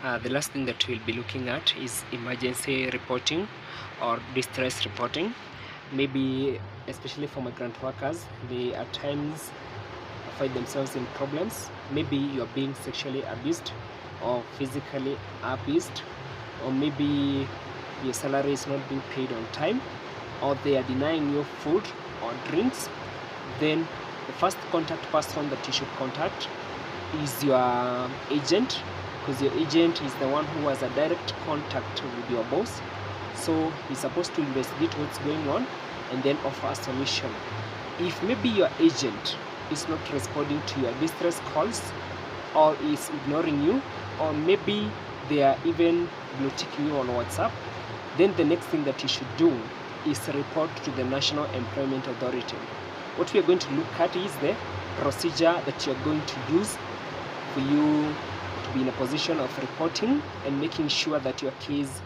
The last thing that we'll be looking at is emergency reporting or distress reporting. Maybe especially for migrant workers, they at times find themselves in problems. Maybe you're being sexually abused or physically abused, or maybe your salary is not being paid on time, or they are denying you food or drinks. Then the first contact person that you should contact is your agent, because your agent is the one who has a direct contact with your boss. So he's supposed to investigate what's going on and then offer a solution. If maybe your agent is not responding to your distress calls, or is ignoring you, or maybe they are even blue-ticking you on WhatsApp, then the next thing that you should do is report to the National Employment Authority. What we are going to look at is the procedure that you are going to use for you to be in a position of reporting and making sure that your case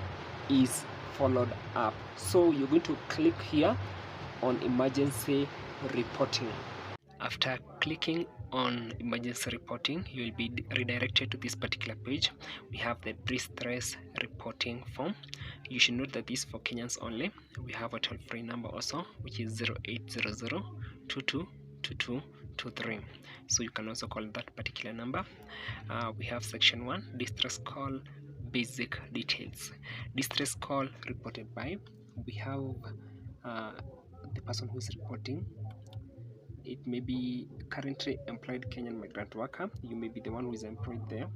is followed up. So you're going to click here on emergency reporting. After clicking on emergency reporting, you will be redirected to this particular page. We have the distress reporting form. You should note that this is for Kenyans only. We have a toll-free number also, which is 0800 22 2223. So you can also call that particular number. We have section 1, distress call, basic details. Distress call reported by, we have the person who is reporting. It may be currently employed Kenyan migrant worker. You may be the one who is employed there.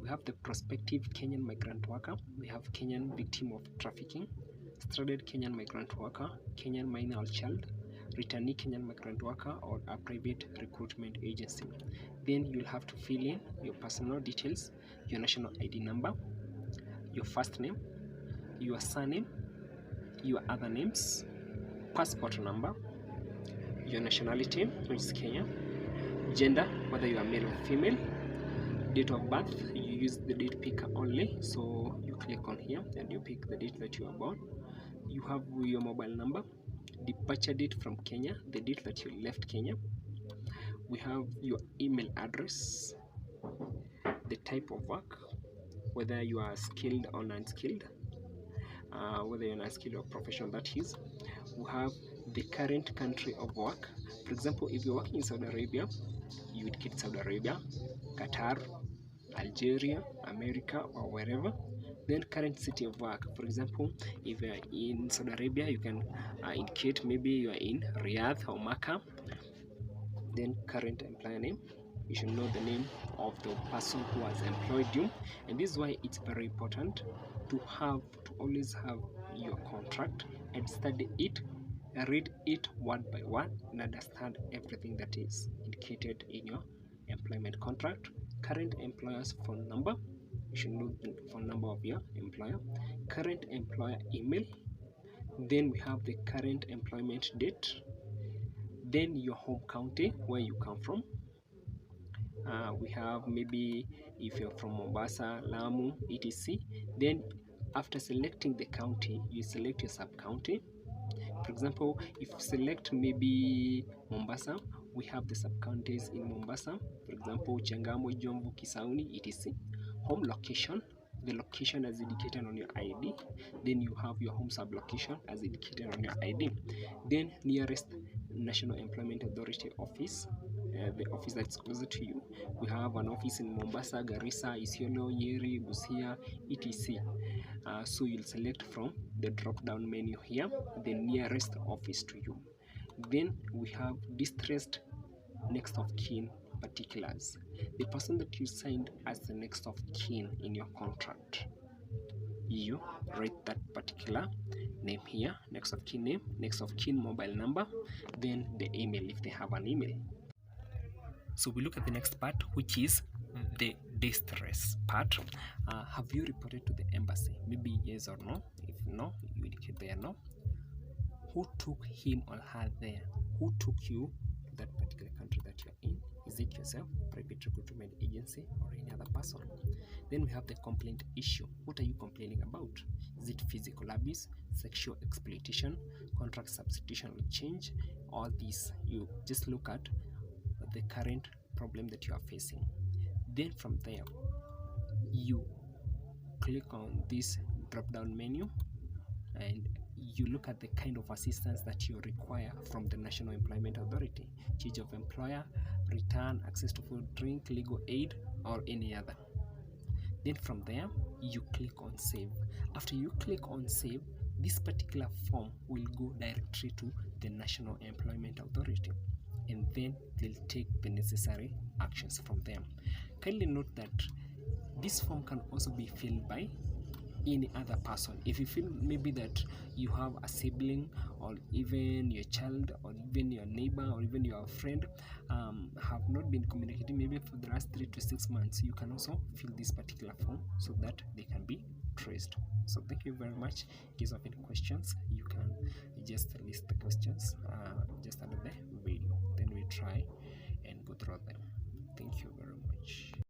We have the prospective Kenyan migrant worker. We have Kenyan victim of trafficking, stranded Kenyan migrant worker, Kenyan minor or child, returnee Kenyan migrant worker, or a private recruitment agency. Then you'll have to fill in your personal details, your national ID number, your first name, your surname, your other names, passport number, your nationality, which is Kenya, gender, whether you are male or female, date of birth, you use the date picker only, so you click on here and you pick the date that you are born. You have your mobile number, departure date from Kenya, the date that you left Kenya. We have your email address, the type of work, whether you are skilled or unskilled, whether you're unskilled or professional, that is. We have the current country of work. For example, if you're working in Saudi Arabia, you would get Saudi Arabia, Qatar, Algeria, America, or wherever. Then current city of work. For example, if you're in Saudi Arabia, you can indicate maybe you are in Riyadh or Makkah. Then current employer name. You should know the name of the person who has employed you, and this is why it's very important to always have your contract and study it, read it word by word, and understand everything that is indicated in your employment contract. Current employer's phone number, you should know the phone number of your employer. Current employer email. Then we have the current employment date. Then your home county, where you come from. We have maybe if you're from Mombasa, Lamu, etc. Then after selecting the county, you select your sub-county. For example, if you select maybe Mombasa, we have the sub-counties in Mombasa. For example, Changamwe, Jomvu, Kisauni, etc. Home location, the location as indicated on your ID. Then you have your home sub-location as indicated on your ID. Then nearest National Employment Authority office, the office that's closer to you. We have an office in Mombasa, Garissa, Isiolo, Nyeri, Busia, etc. So you'll select from the drop-down menu here the nearest office to you. Then we have distressed next of kin particulars. The person that you signed as the next of kin in your contract, you write that particular name here, next of kin name, next of kin mobile number, then the email if they have an email. So we look at the next part, which is the distress part. Have you reported to the embassy? Maybe yes or no. If no, you indicate there no. Who took him or her there? Who took you to that particular country that you're in? Is it yourself, private recruitment agency, or any other person? Then we have the complaint issue. What are you complaining about? Is it physical abuse, sexual exploitation, contract substitution or change? All these, you just look at the current problem that you are facing. Then from there, you click on this drop down menu and you look at the kind of assistance that you require from the National Employment Authority: change of employer, return, access to food, drink, legal aid, or any other. Then from there, you click on save. After you click on save, this particular form will go directly to the National Employment Authority, and then they'll take the necessary actions from them. Kindly note that this form can also be filled by any other person. If you feel maybe that you have a sibling, or even your child, or even your neighbor, or even your friend have not been communicating maybe for the last 3 to 6 months, you can also fill this particular form so that they can be traced. So thank you very much. In case of any questions, you can just list the questions just under the video, then we try and go through them. Thank you very much.